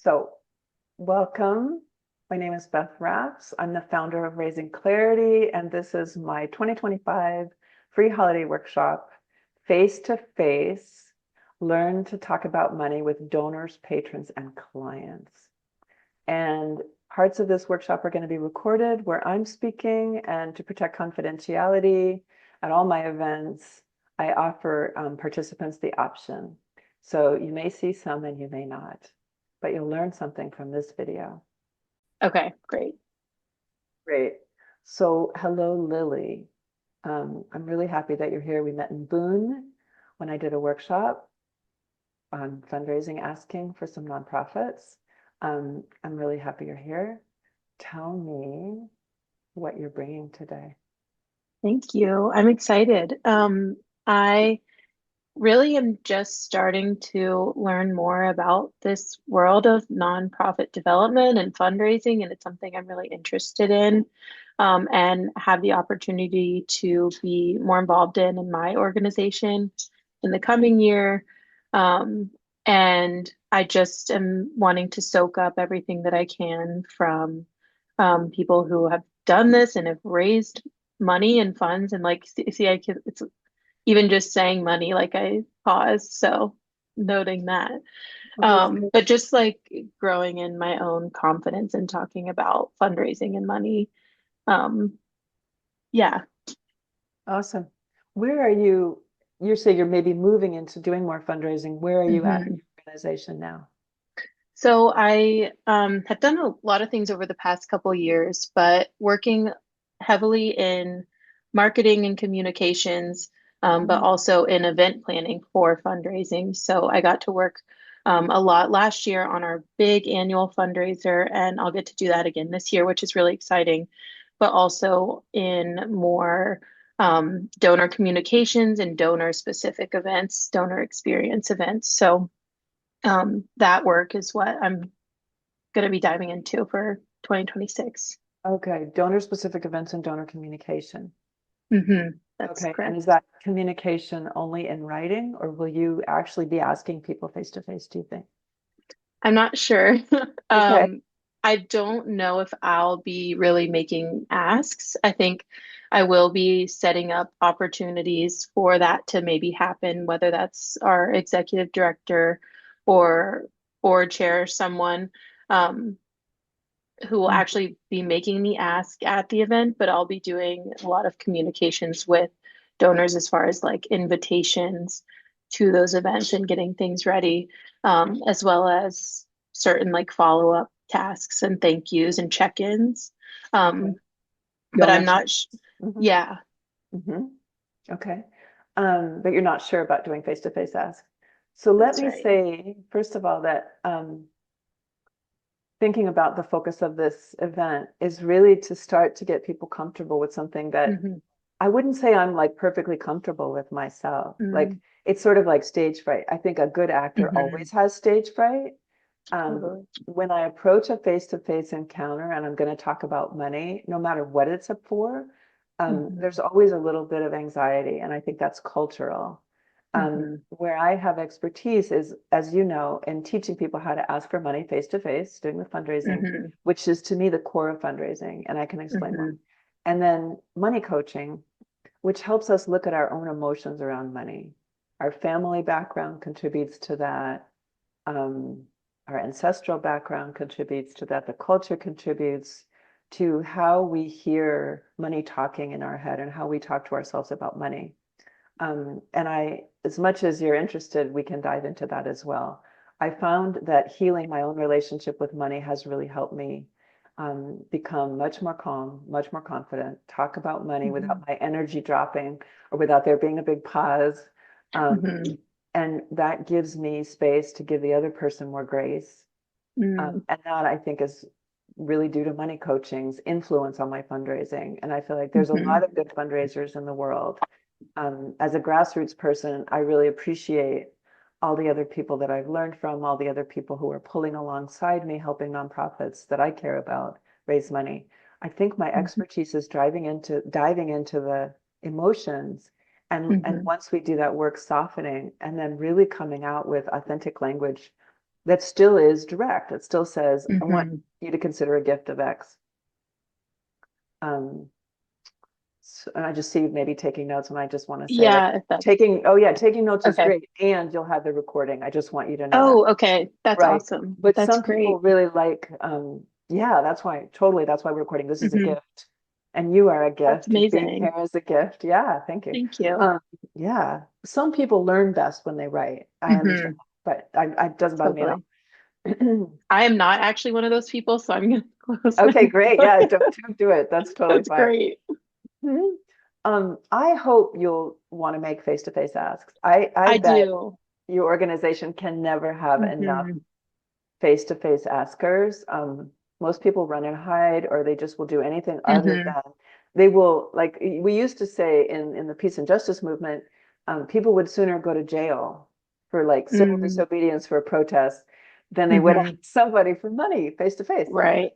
So, welcome. My name is Beth Raps. I'm the founder of Raising Clarity, and this is my 2025 free holiday workshop, Face to Face, Learn to Talk About Money with Donors, Patrons, and Clients. And parts of this workshop are going to be recorded where I'm speaking, and to protect confidentiality at all my events, I offer participants the option. So you may see some and you may not, but you'll learn something from this video. Okay, great. Great. So hello, Lily. I'm really happy that you're here. We met in Boone when I did a workshop on fundraising, asking for some nonprofits. I'm really happy you're here. Tell me what you're bringing today. Thank you. I'm excited. I really am just starting to learn more about this world of nonprofit development and fundraising, and it's something I'm really interested in, and have the opportunity to be more involved in my organization in the coming year. Um, and I just am wanting to soak up everything that I can from people who have done this and have raised money and funds and like see I can it's even just saying money like I pause, so noting that. Okay, so But just like growing in my own confidence and talking about fundraising and money. um yeah. awesome. Where are you? You say you're maybe moving into doing more fundraising. Where are you at in Mhm. your organization now? So I have done a lot of things over the past couple years, but working heavily in marketing and communications, but Mm, also in event planning for fundraising. So I got to work a lot last year on our big annual fundraiser, and I'll get to do that again this year, which is really exciting, but also in more donor communications and donor specific events, donor experience events. So that work is what I'm going to be diving into for 2026. okay, donor-specific events and donor communication. That's Okay, and is correct. that communication only in writing, or will you actually be asking people face to face, do you think? I'm not sure. Okay. um, I don't know if I'll be really making asks. I think I will be setting up opportunities for that to maybe happen, whether that's our executive director or board chair, someone. Um, who will Mm, actually be making the ask at the event, but I'll be doing a lot of communications with donors as far as like invitations to those events and getting things ready, as well as certain like follow-up tasks and thank yous and check-ins. okay. Um, but Donor I'm check. not, Hmm. yeah, Hmm. Okay. But you're not sure about doing face-to-face ask. So let that's me right. say, first of all, that thinking about the focus of this event is really to start to get people comfortable with something that Hmm. I wouldn't say I'm like perfectly comfortable with myself. Like Mm, it's sort of like stage fright. I think a good actor hmm. always has stage fright. Totally. When I approach a face-to-face encounter and I'm going to talk about money, no matter what it's for, there's Hmm. always a little bit of anxiety, and I think that's cultural. Hmm. Where I have expertise is, as you know, in teaching people how to ask for money face-to-face, doing the fundraising, Hmm. which is to me the core of fundraising, and I can explain why. Hmm. And then money coaching, which helps us look at our own emotions around money. Our family background contributes to that. Um, our ancestral background contributes to that. The culture contributes to how we hear money talking in our head and how we talk to ourselves about money. And as much as you're interested, we can dive into that as well. I found that healing my own relationship with money has really helped me become much more calm, much more confident, talk about money without Hmm. my energy dropping or without there being a big pause. Um, Hmm. and that gives me space to give the other person more grace. Hmm. And that I think is really due to money coaching's influence on my fundraising. And I feel like there's a Hmm. lot of good fundraisers in the world. As a grassroots person, I really appreciate all the other people that I've learned from, all the other people who are pulling alongside me, helping nonprofits that I care about raise money. I think my Hmm. expertise is diving into the emotions, and Hmm. once we do that work, softening, and then really coming out with authentic language that still is direct. It still says, I want Hmm. you to consider a gift of X. Um, and I just see you maybe taking notes, and I just want to say, like, Yeah, if that's oh yeah, taking notes is okay. great, and you'll have the recording. I just want you to know that. Oh, okay. That's Right. awesome. But That's some people great. really like, yeah, that's why, totally, that's why we're recording. This is a Hmm. gift. And you are a That's gift. Being amazing. here is a gift. Yeah, thank you. Thank you. Um, yeah. Some people learn best when they write. I understand, Hmm. but it doesn't bother me at Totally. all. I am not actually one of those people, so I'm gonna close my Okay, great. book. Yeah, don't do it. That's totally That's fine. great. Mhm. I hope you'll want to make face-to-face asks. I I bet do. your organization can never have enough Hmm. face-to-face askers. Most people run and hide, or they just will do anything other Hmm. than they will, like we used to say in the peace and justice movement, people would sooner go to jail for like civil Mm. disobedience for a protest than they would ask Hmm. somebody for money face to face. Right.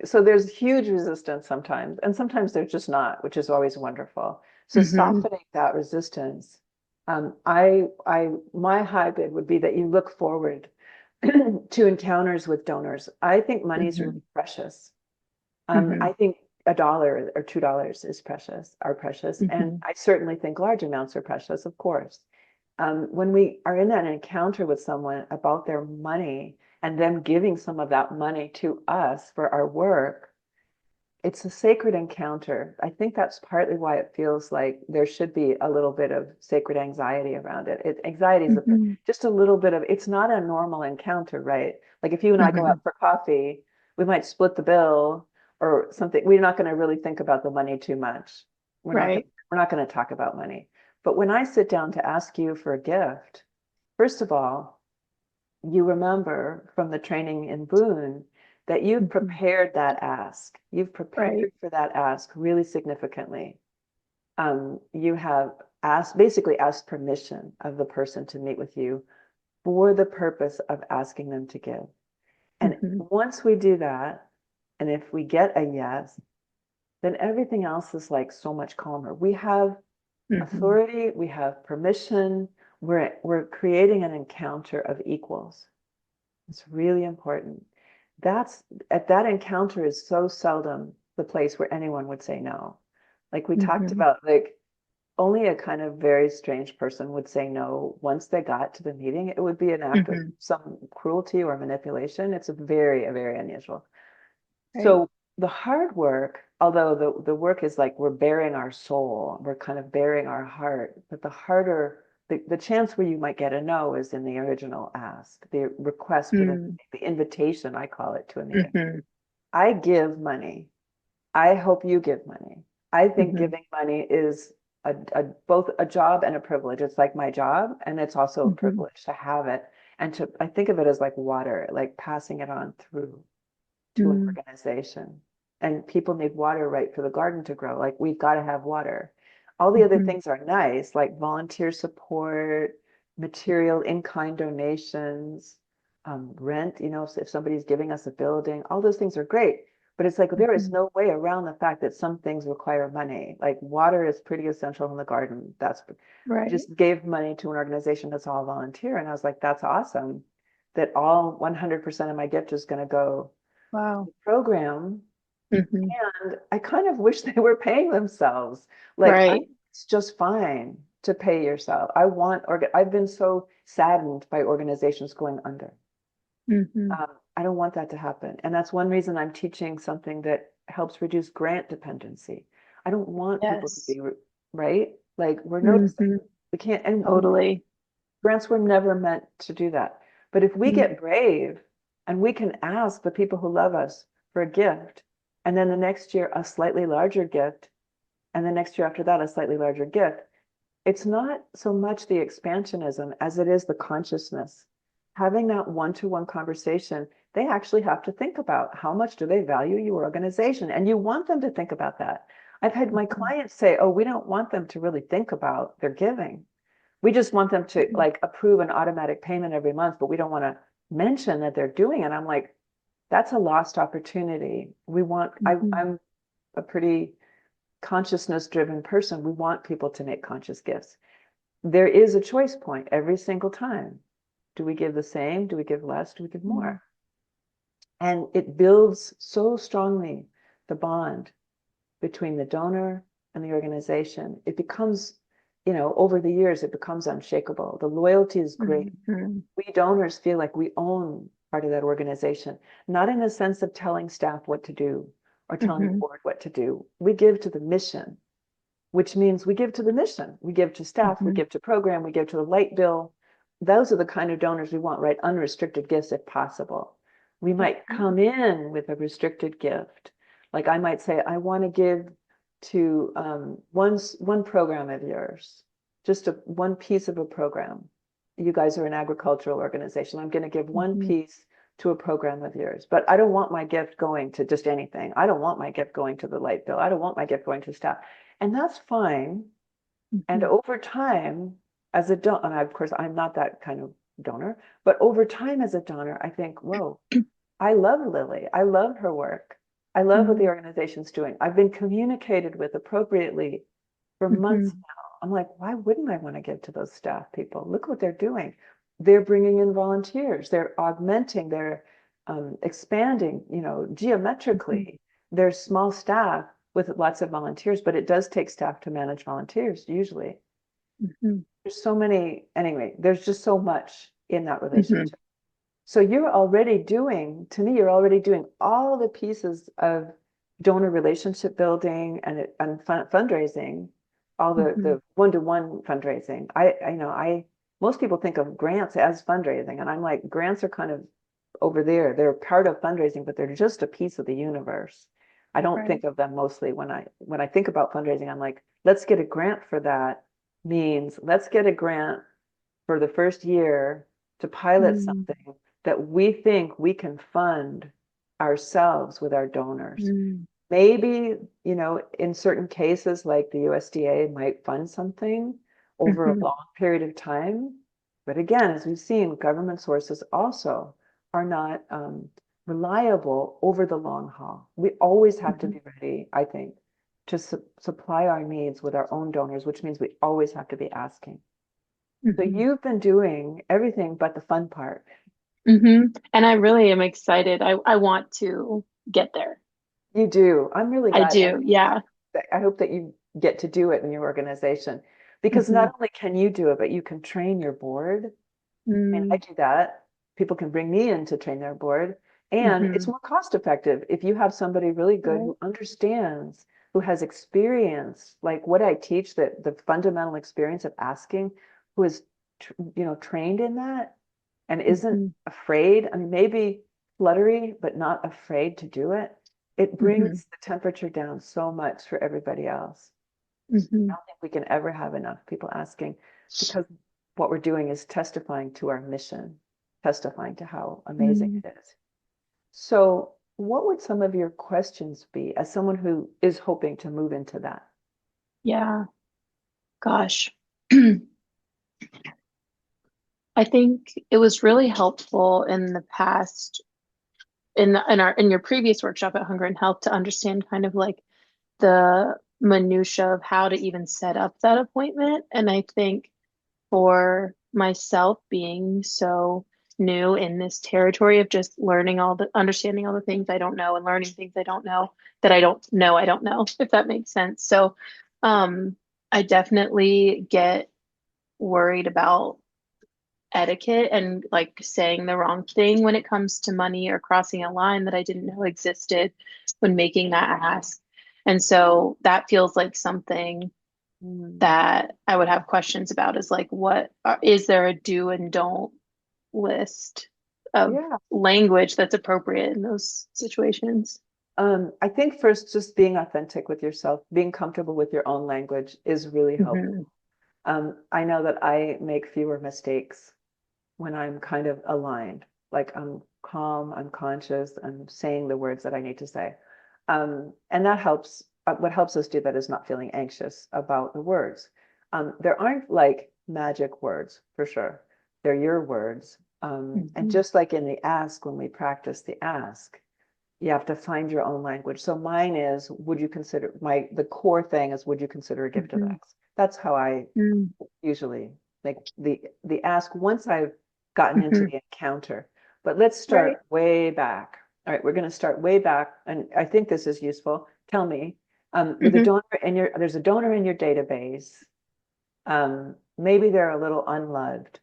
So there's huge resistance sometimes, and sometimes there's just not, which is always wonderful. So Hmm. softening that resistance, my hybrid would be that you look forward to encounters with donors. I think money is Hmm. really precious. Hmm. I think $1 or $2 is precious, are precious, and Hmm. I certainly think large amounts are precious, of course. When we are in that encounter with someone about their money and them giving some of that money to us for our work, it's a sacred encounter. I think that's partly why it feels like there should be a little bit of sacred anxiety around it. Anxiety is Hmm. just a little bit of, it's not a normal encounter, right? Like if you and I go Hmm. out for coffee, we might split the bill or something. We're not going to really think about the money too much. Right. We're not going to talk about money. But when I sit down to ask you for a gift, first of all, you remember from the training in Boone that you've Hmm. prepared that ask. You've Right. prepared for that ask really significantly. You have basically asked permission of the person to meet with you for the purpose of asking them to give. And Hmm. once we do that, and if we get a yes, then everything else is like so much calmer. We have Hmm. authority, we have permission, we're creating an encounter of equals. It's really important. That's at that encounter is so seldom the place where anyone would say no. Like we talked Hmm. about, like only a kind of very strange person would say no once they got to the meeting. It would be an act of Hmm. some cruelty or manipulation. It's very unusual. Right. So the hard work, although the work is like we're bearing our soul, we're kind of bearing our heart, but the chance where you might get a no is in the original ask, the request for Mm. the invitation, I call it, to a meeting. Hmm. I give money. I hope you give money. I think Hmm. giving money is both a job and a privilege. It's like my job, and it's also a Hmm. privilege to have it. And I think of it as like water, like passing it on through to an Mm. organization. And people need water, right, for the garden to grow. Like we've got to have water. All the other Hmm. things are nice, like volunteer support, material in-kind donations, rent, if somebody's giving us a building, all those things are great. But it's like there is Hmm. no way around the fact that some things require money. Like water is pretty essential in the garden. I Right. just gave money to an organization that's all volunteer. And I was like, that's awesome that all 100% of my gift is going to go Wow. program, Hmm. and I kind of wish they were paying themselves. Like Right. it's just fine to pay yourself. I've been so saddened by organizations going under. Hmm. I don't want that to happen. And that's one reason I'm teaching something that helps reduce grant dependency. I don't want people to Yes. be, right? Like we're noticing Hmm. we can't, and Totally. grants were never meant to do that. But if we Mm. get brave and we can ask the people who love us for a gift, and then the next year a slightly larger gift, and the next year after that a slightly larger gift, it's not so much the expansionism as it is the consciousness. Having that one-to-one conversation, they actually have to think about how much do they value your organization, and you want them to think about that. I've had my Mhm. clients say, oh, we don't want them to really think about their giving. We just want them to Mhm. like approve an automatic payment every month, but we don't want to mention that they're doing it. I'm like, that's a lost opportunity. Mhm. I'm a pretty consciousness driven person. We want people to make conscious gifts. There is a choice point every single time. Do we give the same? Do we give less? Do we give Mm, more? And it builds so strongly the bond between the donor and the organization. It becomes, over the years, it becomes unshakable. The loyalty is great. mhm, We donors feel like we own part of that organization, not in the sense of telling staff what to do or telling the mhm, board what to do. We give to the mission, which means we give to the mission. We give to staff, we mhm, give to program, we give to the light bill. Those are the kind of donors we want, right? Unrestricted gifts if possible. We might come in with a restricted gift. Like I might say, I want to give to one program of yours, just one piece of a program. You guys are an agricultural organization. I'm going to give one mhm, piece to a program of yours, but I don't want my gift going to just anything. I don't want my gift going to the light bill. I don't want my gift going to staff. And that's fine. And mhm, over time, as a donor, and of course, I'm not that kind of donor, but over time as a donor, I think, whoa, I love Lily. I love her work. I love what the mhm, organization's doing. I've been communicated with appropriately for months mhm, now. I'm like, why wouldn't I want to give to those staff people? Look what they're doing. They're bringing in volunteers. They're augmenting. They're expanding, mhm, geometrically. There's small staff with lots of volunteers, but it does take staff to manage volunteers usually. mhm, There's so many, anyway, there's just so much in that mhm, relationship. So you're already doing, to me, you're already doing all the pieces of donor relationship building and fundraising, all mhm. the one-to-one fundraising. Most people think of grants as fundraising, and I'm like, grants are kind of over there. They're part of fundraising, but they're just a piece of the universe. I don't Right. think of them mostly when I think about fundraising. I'm like, let's get a grant for that means let's get a grant for the first year to pilot Mm, something that we think we can fund ourselves with our donors. mm, Maybe, in certain cases, like the USDA might fund something over a mhm, long period of time. But again, as we've seen, government sources also are not reliable over the long haul. We always have to mhm, be ready, I think, to supply our needs with our own donors, which means we always have to be asking. So mhm, you've been doing everything but the fun part. mhm. And I really am excited. I want to get there. You do. I'm really I glad. And do. Yeah. I hope that you get to do it in your organization because Mhm, not only can you do it, but you can train your board. And I mm, do that. People can bring me in to train their board. And it's mhm. more cost effective if you have somebody really good Right. who understands, who has experience, like what I teach, that the fundamental experience of asking, who is, trained in that and isn't Mhm, afraid. I mean, maybe fluttery, but not afraid to do it. It mhm, brings the temperature down so much for everybody else. I mhm, don't think we can ever have enough people asking because what we're doing is testifying to our mission, testifying to how amazing mm. it is. So, what would some of your questions be as someone who is hoping to move into that? Yeah. Gosh. I think it was really helpful in the past in your previous workshop at Hunger and Health to understand kind of like the minutia of how to even set up that appointment. And I think for myself being so new in this territory of just learning understanding all the things I don't know and learning things I don't know that I don't know, if that makes sense. So, I definitely get worried about etiquette and like saying the wrong thing when it comes to money or crossing a line that I didn't know existed when making that ask. And so that feels like something Mm, that I would have questions about is like, is there a do and don't list of yeah. language that's appropriate in those situations? I think first, just being authentic with yourself, being comfortable with your own language is really helpful. Hmm. I know that I make fewer mistakes when I'm kind of aligned, like I'm calm, I'm conscious, I'm saying the words that I need to say. And that helps. What helps us do that is not feeling anxious about the words. There aren't like magic words for sure. They're your words. And Hmm. just like in the ask, when we practice the ask, you have to find your own language. So mine is, would you consider the core thing is, would you consider a gift of Hmm. X? That's how I Hmm. usually like the ask once I've gotten into Hmm. the encounter. But let's Right. start way back. All right, we're going to start way back, and I think this is useful. Tell me, with a Hmm. donor in your, there's a donor in your database. Maybe they're a little unloved.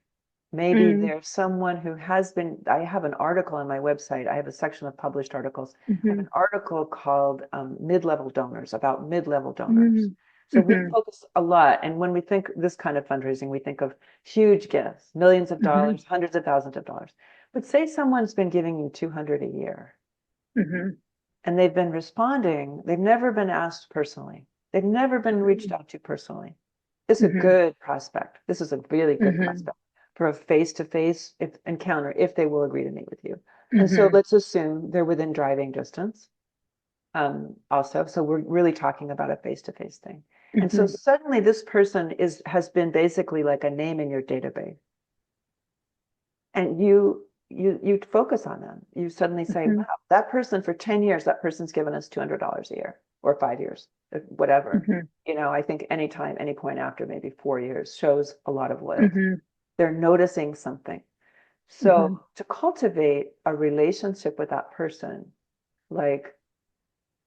Maybe Mm. there's someone who has been, I have an article on my website. I have a section of published articles. I have Hmm. an article called Mid-Level Donors, about mid-level donors. Mm. So we Hmm. focus a lot. And when we think this kind of fundraising, we think of huge gifts, millions of Hmm. dollars, hundreds of thousands of dollars. But say someone's been giving you 200 a year Hmm. and they've been responding. They've never been asked personally. They've never been reached out to personally. This is a Hmm. good prospect. This is a really good Hmm. prospect for a face-to-face encounter if they will agree to meet with you. And so Hmm. let's assume they're within driving distance. Also, so we're really talking about a face-to-face thing. And so Hmm. suddenly this person has been basically like a name in your database. And you focus on them. You suddenly say, Hmm. wow, that person for 10 years, that person's given us $200 a year or 5 years, whatever. Hmm. I think anytime, any point after maybe 4 years shows a lot of loyalty. Hmm. They're noticing something. So Hmm. to cultivate a relationship with that person, like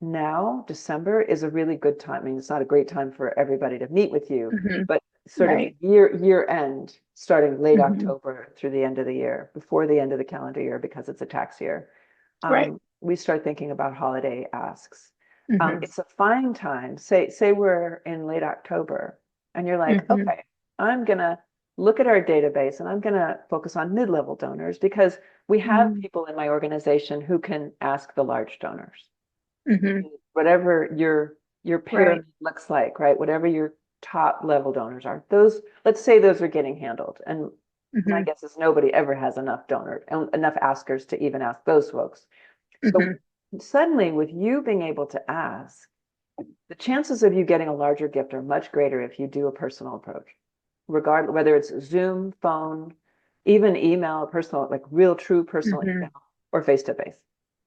now, December is a really good time. I mean, it's not a great time for everybody to meet with you, Hmm. but sort of Right. year end, starting late Hmm. October through the end of the year, before the end of the calendar year, because it's a tax year, Right. we start thinking about holiday asks. Hmm. It's a fine time. Say we're in late October, and you're like, Hmm. okay, I'm gonna look at our database and I'm gonna focus on mid-level donors because we have Hmm. people in my organization who can ask the large donors, Hmm. whatever your Right. pyramid looks like, right? Whatever your top level donors are, those, let's say those are getting handled. And my Hmm. guess is nobody ever has enough donor and enough askers to even ask those folks. So Hmm. suddenly, with you being able to ask, the chances of you getting a larger gift are much greater if you do a personal approach, regardless whether it's Zoom, phone, even email, personal, like real, true personal Hmm. email, or face to face.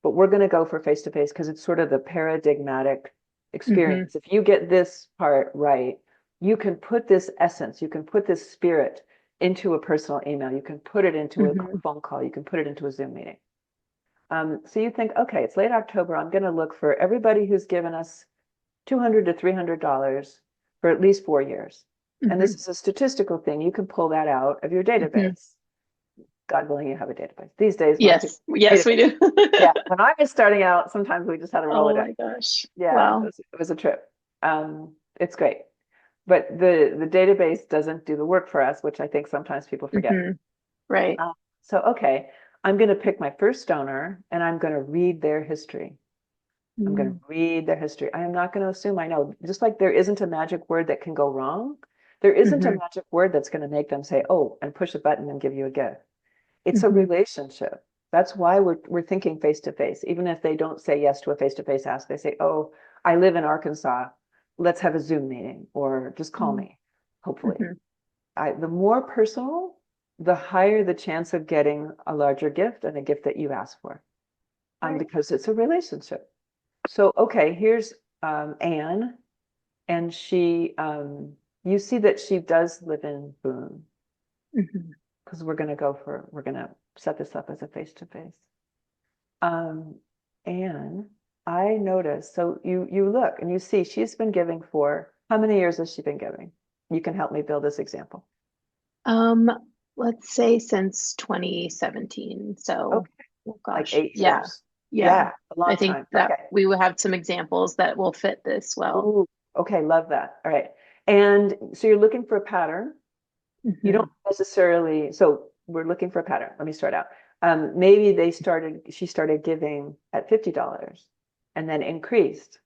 But we're going to go for face to face because it's sort of the paradigmatic Hmm. experience. If you get this part right, you can put this essence, you can put this spirit into a personal email, you can put it into a Hmm. phone call, you can put it into a Zoom meeting. So you think, okay, it's late October. I'm going to look for everybody who's given us $200 to $300 for at least 4 years. And this Hmm. is a statistical thing. You can pull that out of your Hmm. database. God willing, you have a database. These days, most people Yes. Yes, we database. do. Yeah. When I was starting out, sometimes we just had a Oh Rolodex. my gosh. Yeah, Wow. it was a trip. It's great. But the database doesn't do the work for us, which I think sometimes people forget. Hmm. Right. Uh, so, okay, I'm going to pick my first donor and I'm going to read their history. I'm going to Mm. read their history. I am not going to assume I know. Just like there isn't a magic word that can go wrong, there isn't a Hmm. magic word that's going to make them say, oh, and push a button and give you a gift. It's a Hmm. relationship. That's why we're thinking face to face. Even if they don't say yes to a face to face ask, they say, oh, I live in Arkansas. Let's have a Zoom meeting or just call Hmm. me, hopefully. The more personal, the higher the chance of getting a larger gift and a gift that you ask for, Right. because it's a relationship. So, okay, here's Anne, and you see that she does live in Boone, Hmm. because we're going to set this up as a face to face. Anne, I noticed, so you look and you see she's been giving for how many years has she been giving? You can help me build this example. Um, let's say since 2017. So, Okay, oh like gosh. 8 years. Yeah. Yeah, a I long think time. that Okay. we will have some examples that will fit this well. Ooh, okay, love that. All right. And so you're looking for a pattern. You Hmm. don't necessarily, so we're looking for a pattern. Let me start out. Maybe she started giving at $50 and then increased.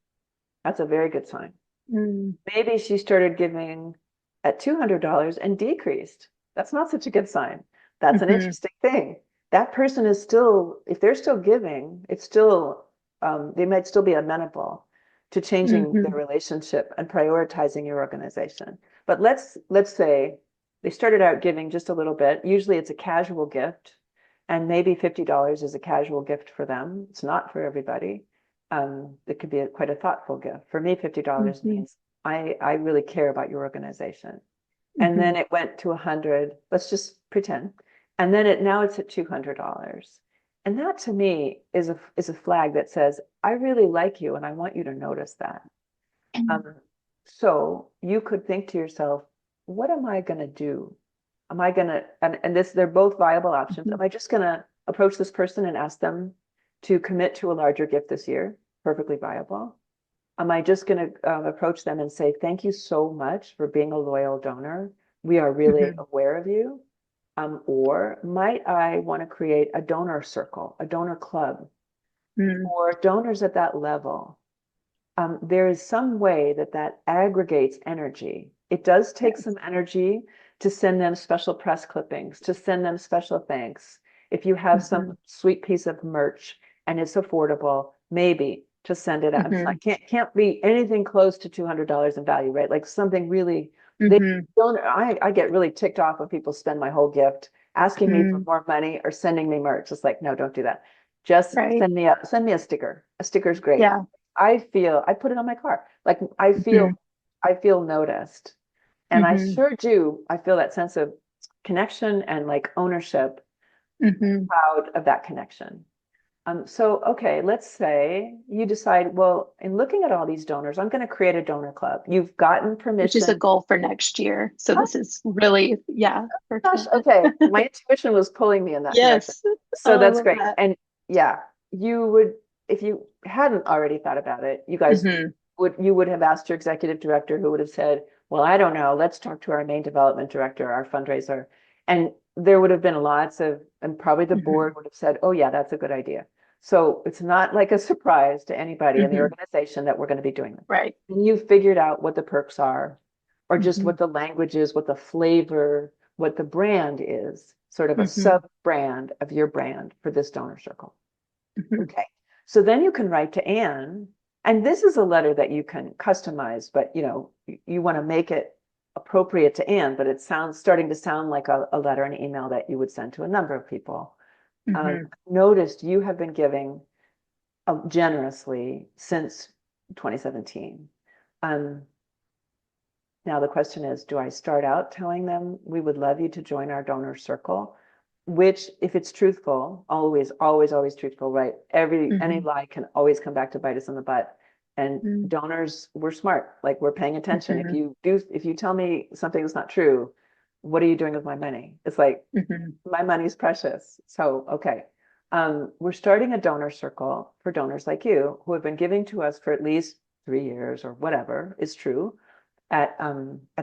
That's a very good sign. Mm. Maybe she started giving at $200 and decreased. That's not such a good sign. That's an Hmm. interesting thing. That person is still, if they're still giving, it's still, they might still be amenable to changing their Hmm. relationship and prioritizing your organization. But let's say they started out giving just a little bit. Usually it's a casual gift, and maybe $50 is a casual gift for them. It's not for everybody. It could be quite a thoughtful gift. For me, $50 Hmm. means I really care about your organization. And Hmm. then it went to 100. Let's just pretend. And then now it's at $200. And that to me is a flag that says, I really like you and I want you to notice that. Um, so you could think to yourself, what am I going to do? Am I going to, and this, they're both viable options. Mhm. Am I just going to approach this person and ask them to commit to a larger gift this year? Perfectly viable. Am I just going to approach them and say, thank you so much for being a loyal donor? We are really Mhm. aware of you. Or might I want to create a donor circle, a donor club Mhm. for donors at that level? There is some way that that aggregates energy. It does take some Yes. energy to send them special press clippings, to send them special thanks. If you have some Mhm. sweet piece of merch and it's affordable, maybe to send it out. It's Mhm. not, can't be anything close to $200 in value, right? Like something really, they Mhm. don't, I get really ticked off when people spend my whole gift asking me for Mhm. more money or sending me merch. It's like, no, don't do that. Just Right. send me a sticker. A sticker's great. Yeah. I put it on my car. Like Mhm. I feel noticed. And I Mhm. sure do. I feel that sense of connection and like ownership, Mhm. proud of that connection. So, okay, let's say you decide, well, in looking at all these donors, I'm going to create a donor club. You've gotten Which is a permission. goal for next year. So Oh this is really, yeah, gosh, fortunate. okay. My intuition was pulling me in that direction. Yes. So Oh, I that's love great. that. And yeah, you would, if you hadn't already thought about it, Hmm. you would have asked your executive director who would have said, well, I don't know, let's talk to our main development director, our fundraiser. And there would have been lots of, and probably the Hmm. board would have said, oh yeah, that's a good idea. So it's not like a surprise to anybody in the Hmm. organization that we're going to be doing this. Right. And you figured out what the perks are, or just Hmm. what the language is, what the flavor, what the brand is, sort of a Hmm. sub brand of your brand for this donor circle. Hmm. Okay. So then you can write to Anne, and this is a letter that you can customize, but you want to make it appropriate to Anne, but it sounds starting to sound like a letter, an email that you would send to a number of people. Hmm. Noticed you have been giving generously since 2017. Um, Now the question is, do I start out telling them we would love you to join our donor circle? Which, if it's truthful, always, always, always truthful, right? Any Hmm. lie can always come back to bite us in the butt. And Hmm. donors, we're smart, like we're paying attention. Hmm. If you tell me something that's not true, what are you doing with my money? It's like Hmm. my money's precious. So, okay. We're starting a donor circle for donors like you who have been giving to us for at least 3 years or whatever is true at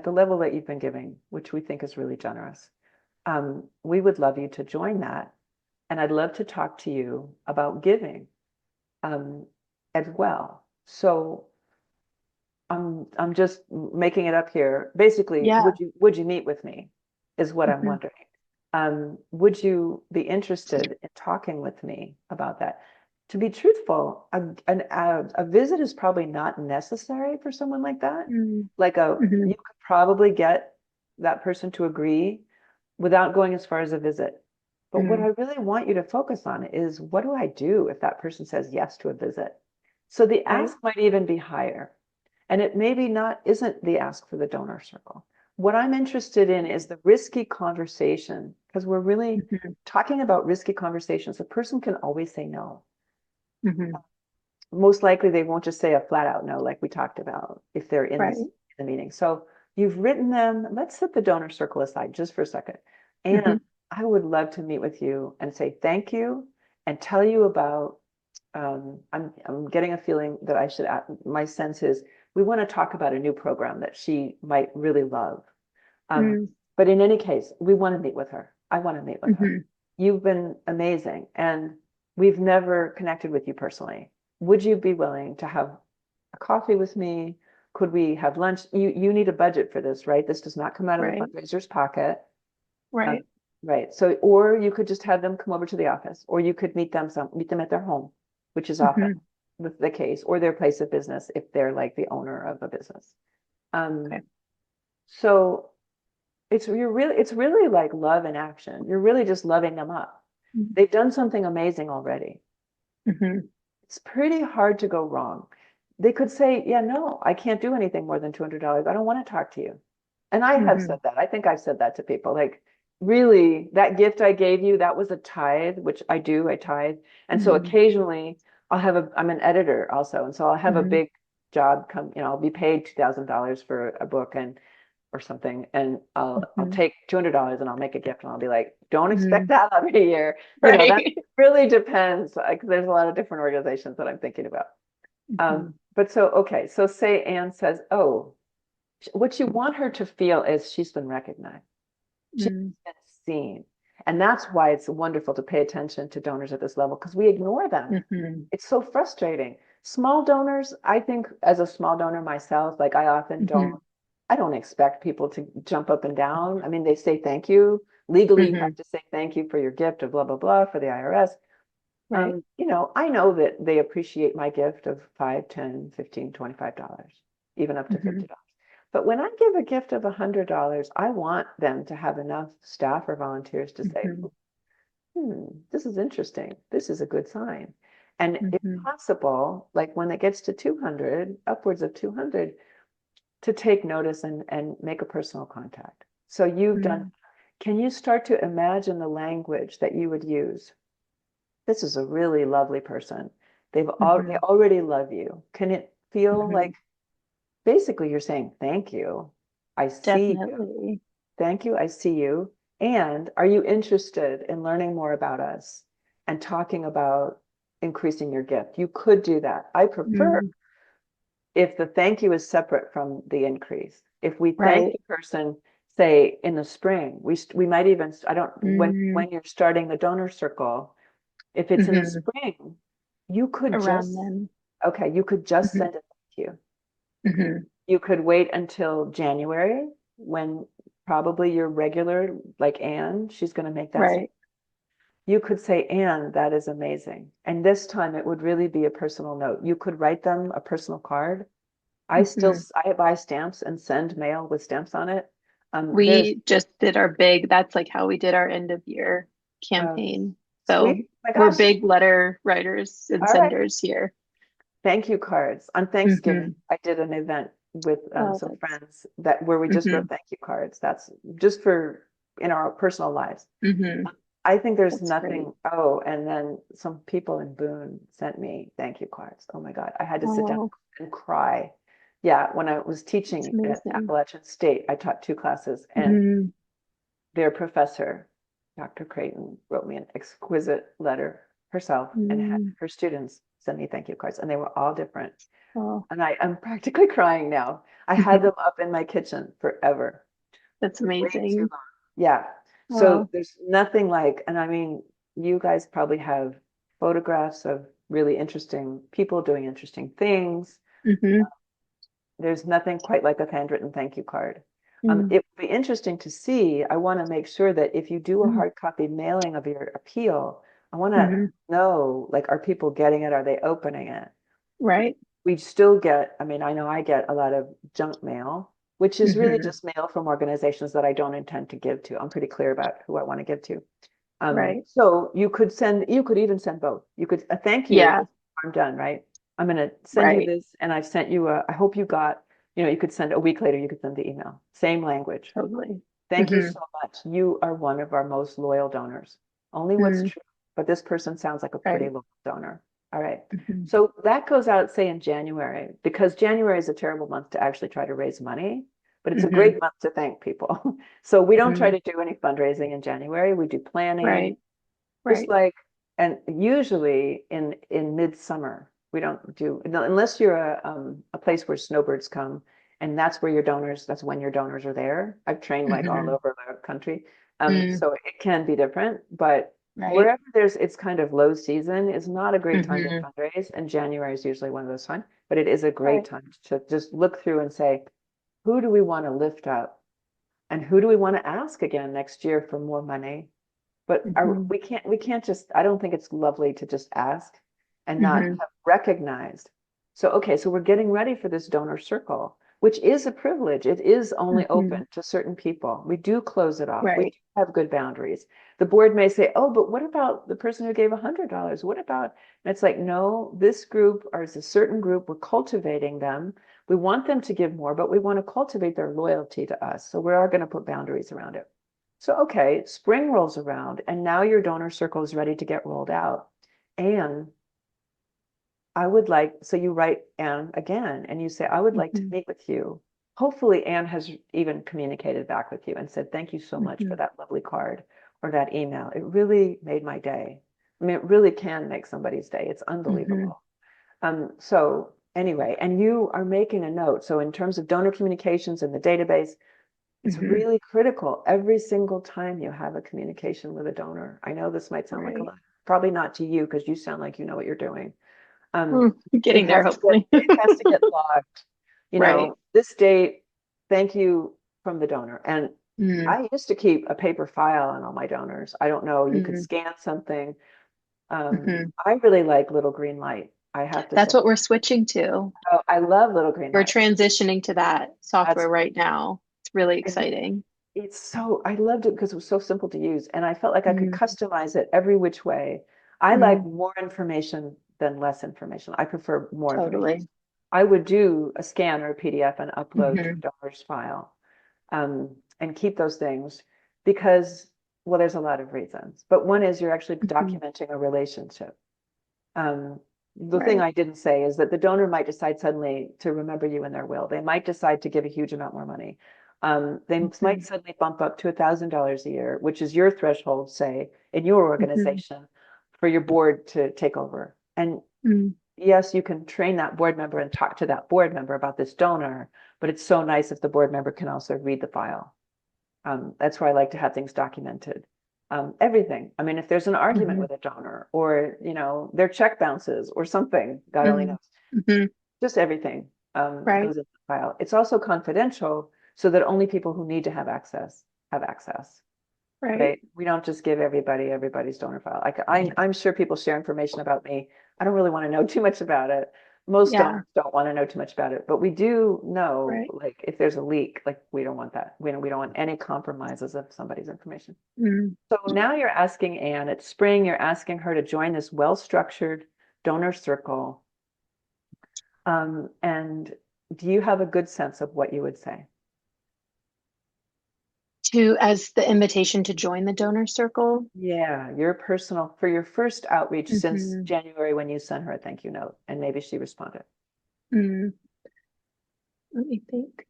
the level that you've been giving, which we think is really generous. We would love you to join that. And I'd love to talk to you about giving um, as well. So I'm just making it up here. Basically, Yeah. would you meet with me is what I'm Hmm. wondering. Would you be interested in talking with me about that? To be truthful, a visit is probably not necessary for someone like that. Hmm. You could probably get that person to agree without going as far as a visit. But what I Hmm. really want you to focus on is what do I do if that person says yes to a visit? So the Right. ask might even be higher. And it maybe not isn't the ask for the donor circle. What I'm interested in is the risky conversation because we're really Hmm. talking about risky conversations. A person can always say no. Hmm. Most likely they won't just say a flat out no, like we talked about if they're in Right. the meeting. So you've written them, let's set the donor circle aside just for a second. And Hmm. I would love to meet with you and say thank you and tell you about I'm getting a feeling that my sense is we want to talk about a new program that she might really love. Um, Hmm. but in any case, we want to meet with her. I want to meet with her. Hmm. You've been amazing, and we've never connected with you personally. Would you be willing to have a coffee with me? Could we have lunch? You need a budget for this, right? This does not come out of the Right. fundraiser's pocket. Um, Right. right. So, or you could just have them come over to the office, or you could meet them at their home, which is often Hmm. the case, or their place of business if they're like the owner of a business. Um, Okay. so it's really like love in action. You're really just loving them up. They've done something amazing already. Hmm. It's pretty hard to go wrong. They could say, yeah, no, I can't do anything more than $200. I don't want to talk to you. And I have Hmm. said that. I think I've said that to people. Like, really, that gift I gave you, that was a tithe, which I do, I tithe. And so Mm-hmm. occasionally I'm an editor also. And so I'll have a Mm-hmm. big job come, I'll be paid $2,000 for a book and or something. And I'll Mm-hmm. take $200 and I'll make a gift and I'll be like, don't expect Mm-hmm. that every year. That Right. really depends. Like there's a lot of different organizations that I'm thinking about. Mm-hmm. But so okay, so say Anne says, oh, what you want her to feel is she's been recognized. She's been seen. And that's why it's wonderful to pay attention to donors at this level because we ignore them. Mm-hmm. It's so frustrating. Small donors, I think as a small donor myself, like Mm-hmm. I don't expect people to jump up and down. I mean, they say thank you. Legally, you Mm-hmm. have to say thank you for your gift of blah, blah, blah for the IRS. Right. I know that they appreciate my gift of 5, 10, 15, $25, even up to Mm-hmm. $50. But when I give a gift of $100, I want them to have enough staff or volunteers to say, Mm-hmm. this is interesting. This is a good sign. And if Mm-hmm. possible, like when it gets to 200, upwards of 200, to take notice and make a personal contact. So you've done, can you start to imagine the language that you would use? This is a really lovely person. They Mm-hmm. already love you. Can it feel Mm-hmm. like basically you're saying, thank you. I see you. Definitely. Thank you. I see you. And are you interested in learning more about us and talking about increasing your gift? You could do that. I prefer Mm. if the thank you is separate from the increase. If we thank Right. the person, say in the spring, we might even, I don't, Mm. when you're starting the donor circle, if it's in the Mm-hmm. spring, you could Around just, then. okay, you could just Mm-hmm. send a thank you. Mm-hmm. You could wait until January when probably your regular, like Anne, she's going to make that same. Right. You could say, Anne, that is amazing. And this time it would really be a personal note. You could write them a personal card. Mm-hmm. I buy stamps and send mail with stamps on it. There's We just did our big, that's like how we did our end of year uh, campaign. So sweet. Oh my we're gosh. big letter writers and All right. senders here. Thank you cards. On Mm-hmm. Thanksgiving, I did an event with Oh, some that's friends that where we just mm-hmm. wrote thank you cards. That's just for in our personal lives. Mm-hmm. I think there's That's great. nothing. Oh, and then some people in Boone sent me thank you cards. Oh my God, I had to sit down Oh, and cry. Yeah, when I was that's teaching at amazing. Appalachian State, I taught 2 classes, and Mm-hmm. their professor, Dr. Creighton, wrote me an exquisite letter herself and had Mm-hmm. her students send me thank you cards, and they were all different. Oh, And I'm practically crying now. I had them up in my kitchen forever, that's way too amazing. long. Yeah. So Oh, there's nothing like, and I mean, you guys probably have photographs of really interesting people doing interesting things. mm-hmm. There's nothing quite like a handwritten thank you card. Mm-hmm. It would be interesting to see. I want to make sure that if you do a hard copy mailing of your appeal, I want to Mm-hmm. know, like, are people getting it? Are they opening it? Right. We still get, I mean, I know I get a lot of junk mail, which is really Mm-hmm. just mail from organizations that I don't intend to give to. I'm pretty clear about who I want to give to. Right. So you could even send both. You could, a thank you, Yeah. I'm done, right? I'm going to send you Right. this and I've sent you I hope you got, you could send a week later, you could send the email, same language. Totally. Thank you Mm-hmm. so much. You are one of our most loyal donors. Only what's Mm, true, but this person sounds like a pretty right. loyal donor. All right. Mm-hmm. So that goes out, say, in January, because January is a terrible month to actually try to raise money, but it's a Mm-hmm. great month to thank people. So we don't try Mm-hmm. to do any fundraising in January. We do planning, Right. just Right. like, and usually in midsummer, we don't do, no, unless you're a place where snowbirds come, and that's where your donors, that's when your donors are there. I've trained like all Mm-hmm. over the country. Mm, So it can be different, but right. wherever it's kind of low season is not a great time to Mm-hmm. fundraise, and January is usually one of those times, but it is a great Right. time to just look through and say, who do we want to lift up? And who do we want to ask again next year for more money? But Mm-hmm. we can't just, I don't think it's lovely to just ask and not Mm-hmm. have recognized. So, okay, so we're getting ready for this donor circle, which is a privilege. It is only Mm-hmm. open to certain people. We do close it off. We Right. do have good boundaries. The board may say, oh, but what about the person who gave $100? What about, and it's like, no, this group or is a certain group, we're cultivating them. We want them to give more, but we want to cultivate their loyalty to us. So we are going to put boundaries around it. So, okay, spring rolls around and now your donor circle is ready to get rolled out. And I would like, so you write Anne again and you say, I would like to Mhm. meet with you. Hopefully, Anne has even communicated back with you and said, thank you so much for Mhm. that lovely card or that email. It really made my day. I mean, it really can make somebody's day. It's Mhm. unbelievable. So anyway, and you are making a note. So in terms of donor communications in the database, it's Mhm. really critical every single time you have a communication with a donor. I know this might sound like a Right. lot, probably not to you because you sound like you know what you're doing. Mm, It getting there, has to get hopefully. logged. Right. This date, thank you from the donor. And Mm. I used to keep a paper file on all my donors. I don't know, you could Mm. scan something. Mhm. I really like Little Green Light, I have to say. That's what we're switching to. Oh, I love Little Green We're Light. transitioning to that That's software right now. It's really and exciting. I loved it because it was so simple to use, and I felt like I could Mm. customize it every which way. I like Mm. more information than less information. I prefer more information. Totally. I would do a scan or a PDF and upload to Hmm. a donor's file, and keep those things because, well, there's a lot of reasons, but one is you're actually Hmm. documenting a relationship. Um, the thing Right. I didn't say is that the donor might decide suddenly to remember you in their will. They might decide to give a huge amount more money. They Hmm. might suddenly bump up to $1,000 a year, which is your threshold, say, in your Hmm. organization for your board to take over. And Mm. yes, you can train that board member and talk to that board member about this donor, but it's so nice if the board member can also read the file. That's why I like to have things documented. Everything. I mean, if there's an argument Hmm. with a donor or, their check bounces or something, God only Mm. knows, Hmm. just everything Right. goes in the file. It's also confidential so that only people who need to have access, Right. right? We don't just give everybody everybody's donor file. I'm sure people share information about me. I don't really want to know too much about it. Most Yeah. donors don't want to know too much about it, but we do know, Right. like, if there's a leak, like, we don't want that. We don't want any compromises of somebody's information. Mm. So now you're asking Anne, it's spring, you're asking her to join this well-structured donor circle. And do you have a good sense of what you would say? To as the invitation to join the donor circle. Yeah, your personal, for your first outreach since Hmm. January when you sent her a thank you note, and maybe she responded. Mm. Let me think.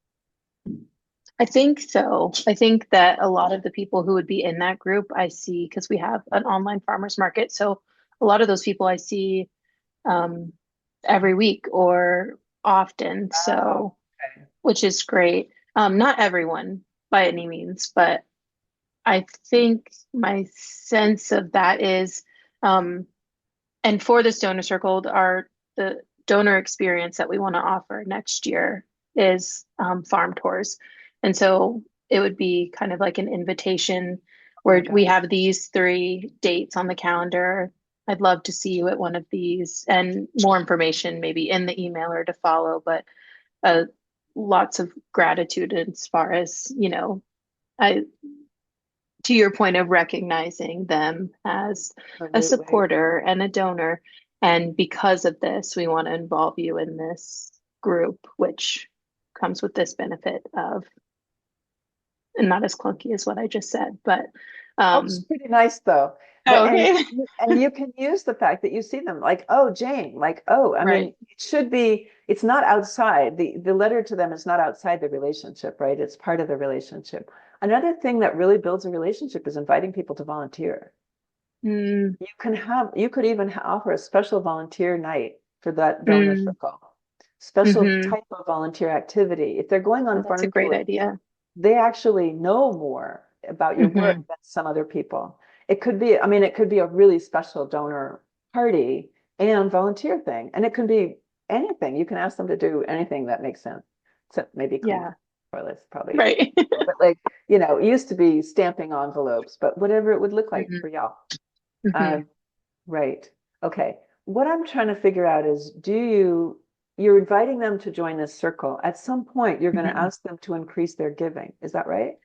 I think so. I think that a lot of the people who would be in that group I see because we have an online farmers market. So a lot of those people I see um, every week or often. Oh, So, okay. which is great. Not everyone by any means, but I think my sense of that is, um, and for this donor circle, the donor experience that we want to offer next year is farm tours. And so it would be kind of like an invitation Oh where my we God. have these three dates on the calendar. I'd love to see you at one of these and more information maybe in the email or to follow, but uh, lots of gratitude as far as, I to your point of recognizing them as a Absolutely. supporter and a donor. And because of this, we want to involve you in this group, which comes with this benefit of, and not as clunky as what I just said, but Oh, it's um, pretty nice though. But oh, okay. and you can use the fact that you see them like, oh, Jane, like, oh, I mean, Right. it should be, it's not outside. The letter to them is not outside the relationship, right? It's part of the relationship. Another thing that really builds a relationship is inviting people to volunteer. Mm, You could even offer a special volunteer night for that donor mm, circle. Special hmm. type of volunteer activity. If they're going Oh, on that's a farm great tours, idea. they actually know more about your work Hmm. than some other people. It could be, I mean, it could be a really special donor party and volunteer thing. And it could be anything. You can ask them to do anything that makes sense. Except maybe clean Yeah. toilets, probably. Right. But like, it used to be stamping envelopes, but whatever it would look like Hmm. for y'all. Hmm. Um, right. Okay. What I'm trying to figure out is, you're inviting them to join this circle. At some point, you're going to Hmm. ask them to increase their giving. Is that right?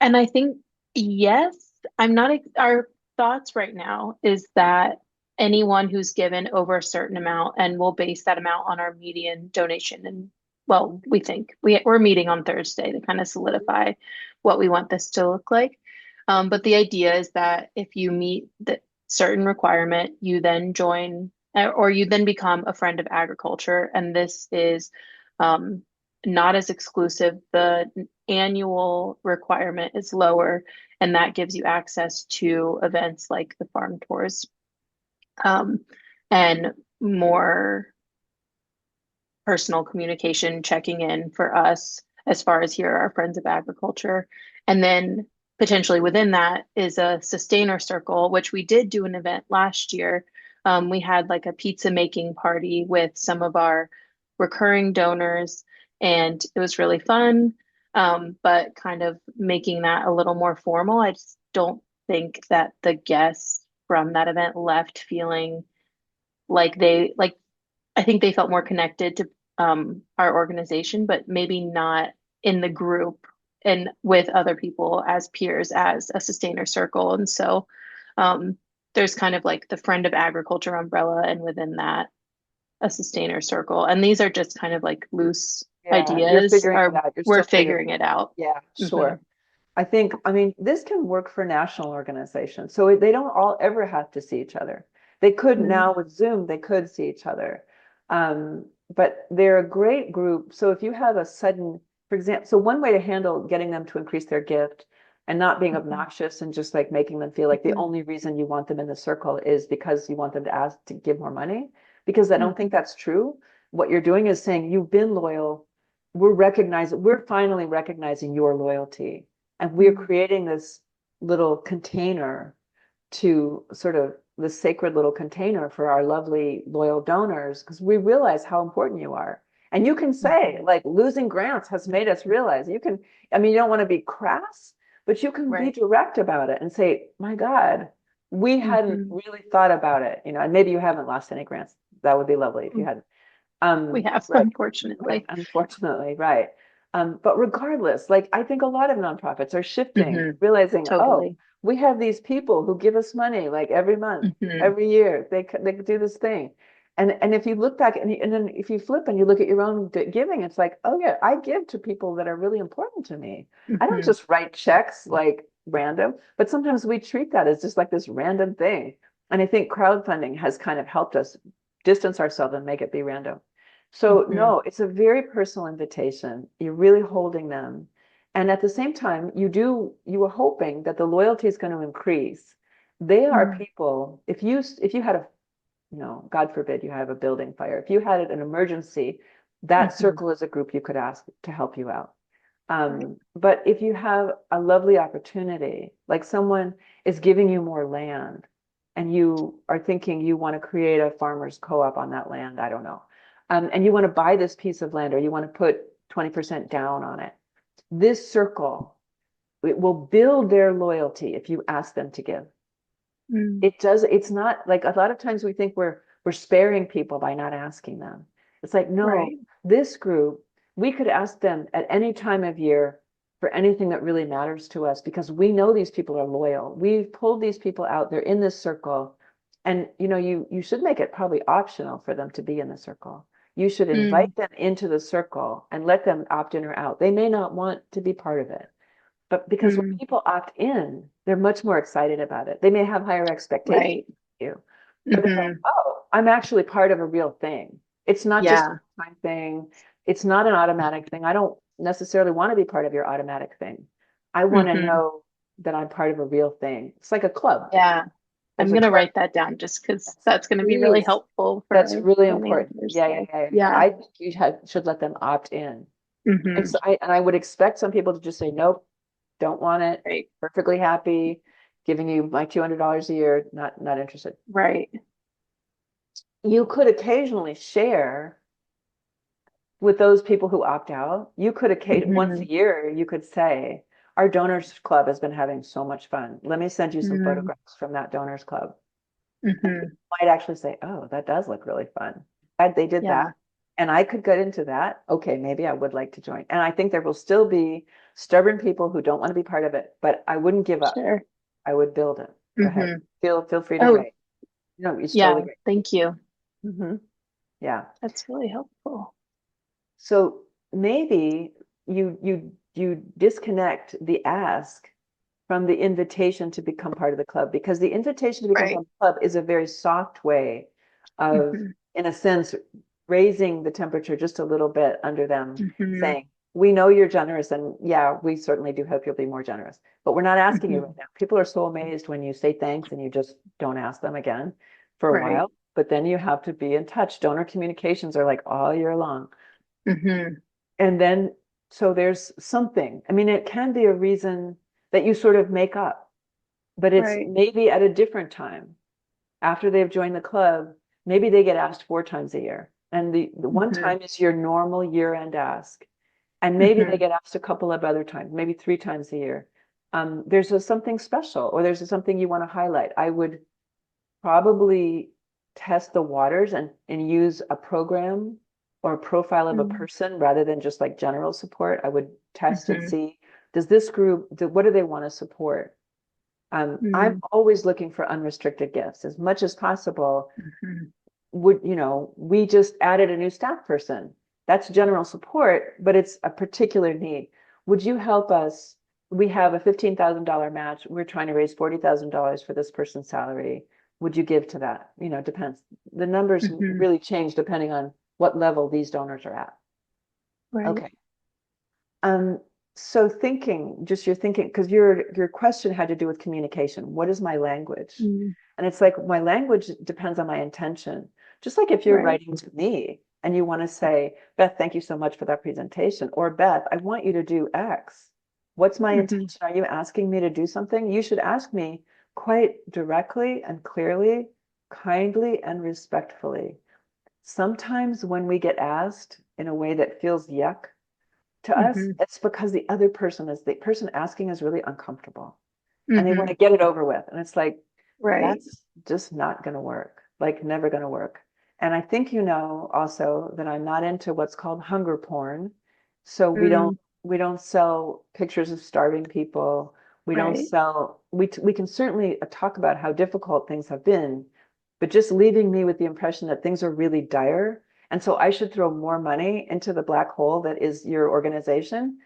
And I think, yes, I'm not, our thoughts right now is that anyone who's given over a certain amount, and we'll base that amount on our median donation and Well, we think we're meeting on Thursday to kind of solidify what we want this to look like. But the idea is that if you meet the certain requirement, you then join or you then become a friend of agriculture. And this is um, not as exclusive. The annual requirement is lower, and that gives you access to events like the farm tours um, and more personal communication, checking in for us as far as here are our friends of agriculture. And then potentially within that is a sustainer circle, which we did do an event last year. We had like a pizza making party with some of our recurring donors, and it was really fun. But kind of making that a little more formal. I just don't think that the guests from that event left feeling like I think they felt more connected to our organization, but maybe not in the group and with other people as peers as a sustainer circle. And so um, there's kind of like the friend of agriculture umbrella, and within that, a sustainer circle. And these are just kind of like loose Yeah, you're ideas, figuring it or out. You're we're still figuring figuring it out. Yeah, Hmm. sure. I mean, this can work for national organizations. So they don't all ever have to see each other. They could Mm-hmm. now with Zoom, they could see each other. But they're a great group. So if you have a sudden, for example, so one way to handle getting them to increase their gift and not being obnoxious and just like making them feel like the Hmm. only reason you want them in the circle is because you want them to ask to give more money, because I don't think that's true. What you're doing is saying you've been loyal. We're finally recognizing your loyalty, and we're Hmm. creating this little container to sort of the sacred little container for our lovely loyal donors, because we realize how important you are. And you can say, Hmm. like, losing grants has made us realize. You can, I mean, you don't want to be crass, but you can be Right. direct about it and say, my God, we hadn't Hmm. really thought about it, and maybe you haven't lost any grants. That would be lovely if you hadn't. We have, Right. Right. unfortunately. Unfortunately, right. But regardless, like I think a lot of nonprofits are shifting, Hmm. realizing, oh, Totally. we have these people who give us money like every month, Hmm. every year. They do this thing. And if you look back and then if you flip and you look at your own giving, it's like, oh yeah, I give to people that are really important to me. I don't Hmm. just write checks like random, but sometimes we treat that as just like this random thing. And I think crowdfunding has kind of helped us distance ourselves and make it be random. So Hmm. no, it's a very personal invitation. You're really holding them. And at the same time, you are hoping that the loyalty is going to increase. They are Mm. people, if you had a, God forbid you have a building fire, if you had an emergency, that Hmm. circle is a group you could ask to help you out. Right. But if you have a lovely opportunity, like someone is giving you more land and you are thinking you want to create a farmer's co-op on that land, I don't know. And you want to buy this piece of land or you want to put 20% down on it. This circle, it will build their loyalty if you ask them to give. Mm. It's not like a lot of times we think we're sparing people by not asking them. It's like, no, Right. this group, we could ask them at any time of year for anything that really matters to us because we know these people are loyal. We've pulled these people out, they're in this circle. And you should make it probably optional for them to be in the circle. You should Mm. invite them into the circle and let them opt in or out. They may not want to be part of it. But because when Mm. people opt in, they're much more excited about it. They may have higher expectations Right. of you, but they go, Hmm. oh, I'm actually part of a real thing. It's not just a Yeah. one-time thing. It's not an automatic thing. I don't necessarily want to be part of your automatic thing. I want to Hmm. know that I'm part of a real thing. It's like a club. Yeah. I'm There's a gonna club. write that down just because That's, that's gonna be really please. helpful for That's our really family important. members. Yeah, yeah, So yeah, yeah. Yeah. yeah. I think should let them opt in. And Hmm. so I would expect some people to just say, nope, don't want it, Right. perfectly happy, giving you my $200 a year, not interested. Right. You could occasionally share with those people who opt out. You could once Hmm. a year, you could say, our donors club has been having so much fun. Let me send you some Hmm. photographs from that donors club. And Hmm. people might actually say, oh, that does look really fun. Glad they did that. Yeah. And I could get into that. Okay, maybe I would like to join. And I think there will still be stubborn people who don't want to be part of it, but I wouldn't give up. Sure. I would build it. Go ahead. Hmm. Feel free to Oh, write. No, it's totally yeah. great. Thank you. Hmm. Yeah. That's really helpful. So maybe you disconnect the ask from the invitation to become part of the club, because the invitation to become part Right. of the club is a very soft way of, Hmm. in a sense, raising the temperature just a little bit under them, Hmm. saying, we know you're generous, and yeah, we certainly do hope you'll be more generous, but we're not asking you right Hmm. now. People are so amazed when you say thanks and you just don't ask them again for a Right. while, but then you have to be in touch. Donor communications are like all year long. Hmm. And then, so there's something, I mean, it can be a reason that you sort of make up, but it's Right. maybe at a different time after they've joined the club. Maybe they get asked 4 times a year. And the one Hmm. time is your normal year-end ask. And maybe they Hmm. get asked a couple of other times, maybe 3 times a year. There's something special, or there's something you want to highlight. I would probably test the waters and use a program or a profile of a person rather than just like general support. I would test and Hmm. see, does this group, what do they want to support? I'm Hmm. always looking for unrestricted gifts as much as possible. Hmm. We just added a new staff person. That's general support, but it's a particular need. Would you help us? We have a $15,000 match. We're trying to raise $40,000 for this person's salary. Would you give to that? It depends. The numbers Hmm. really change depending on what level these donors are at. Right. Okay. Um, so just your thinking, because your question had to do with communication. What is my language? Mm. And it's like my language depends on my intention. Just like if you're Right. writing to me and you want to say, Beth, thank you so much for that presentation, or Beth, I want you to do X. What's my Hmm. intention? Are you asking me to do something? You should ask me quite directly and clearly, kindly and respectfully. Sometimes when we get asked in a way that feels yuck, to us, Hmm. it's because the person asking is really uncomfortable and they want to Hmm. get it over with. And it's like, Right. that's just not going to work, like never going to work. And I think also that I'm not into what's called hunger porn. So Mm. we don't sell pictures of starving people. We don't Right. sell we can certainly talk about how difficult things have been, but just leaving me with the impression that things are really dire. And so I should throw more money into the black hole that is your organization.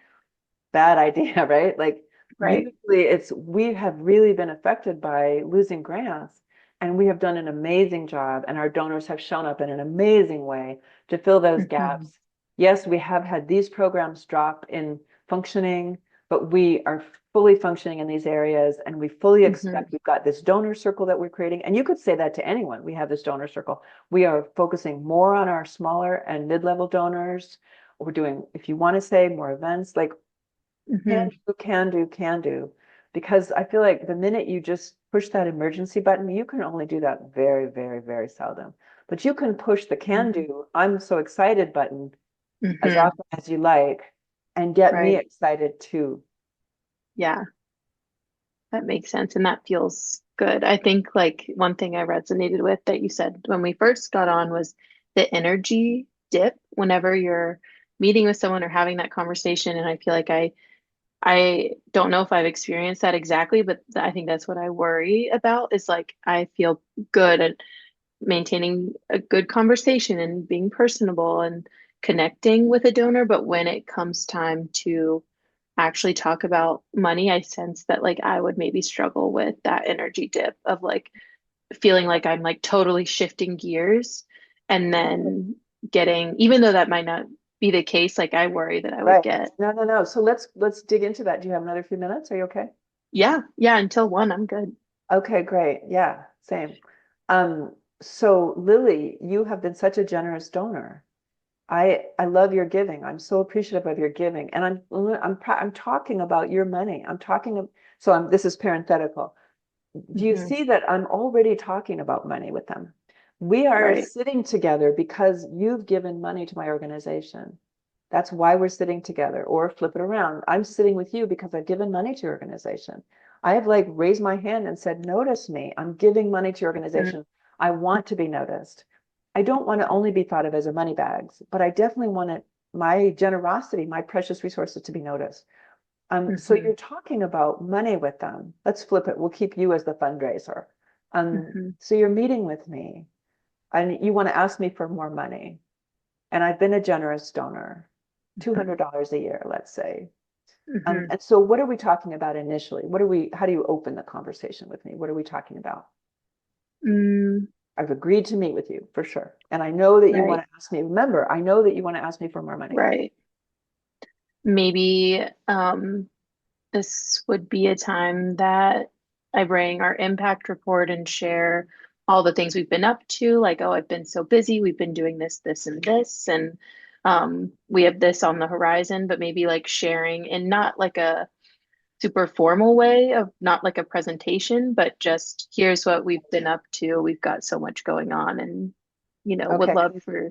Bad idea, right? Like Right. usually we have really been affected by losing grants, and we have done an amazing job, and our donors have shown up in an amazing way to fill those Hmm. gaps. Yes, we have had these programs drop in functioning, but we are fully functioning in these areas, and we fully Hmm. expect we've got this donor circle that we're creating. And you could say that to anyone. We have this donor circle. We are focusing more on our smaller and mid-level donors. We're doing, if you want to say, more events. Like Hmm. can do. Because I feel like the minute you just push that emergency button, you can only do that very, very, very seldom. But you can push the can do, I'm so excited button as Hmm. often as you like and get me Right. excited too. Yeah, that makes sense. And that feels good. I think like one thing I resonated with that you said when we first got on was the energy dip whenever you're meeting with someone or having that conversation. And I feel like I don't know if I've experienced that exactly, but I think that's what I worry about is like I feel good at maintaining a good conversation and being personable and connecting with a donor. But when it comes time to actually talk about money, I sense that like I would maybe struggle with that energy dip of like feeling like I'm like totally shifting gears and then getting, even though that might not be the case, like I worry that I would Right. get, No, no, no. So let's dig into that. Do you have another few minutes? Are you okay? yeah, yeah, until one, I'm good. Okay, great. Yeah, same. So Lily, you have been such a generous donor. I love your giving. I'm so appreciative of your giving, and I'm talking about your money. This is parenthetical. Do you Hmm. see that I'm already talking about money with them? We are Right. sitting together because you've given money to my organization. That's why we're sitting together. Or flip it around. I'm sitting with you because I've given money to your organization. I have like raised my hand and said, notice me. I'm giving money to your Mhm. organization. I want to be noticed. I don't want to only be thought of as a money bags, but I definitely want my generosity, my precious resources to be noticed. So Mhm. you're talking about money with them. Let's flip it. We'll keep you as the fundraiser. Mhm. So you're meeting with me and you want to ask me for more money. And I've been a generous donor. $200 a year, let's say. Mhm. And so what are we talking about initially? How do you open the conversation with me? What are we talking about? Mm, I've agreed to meet with you for sure. And I know that you want right, to ask me, remember, I know that you want to ask me for more money. right. Maybe this would be a time that I bring our impact report and share all the things we've been up to, like, oh, I've been so busy, we've been doing this, this, and this, and we have this on the horizon, but maybe like sharing in not like a super formal way of not like a presentation, but just here's what we've been up to. We've got so much going on and, would Okay. love for.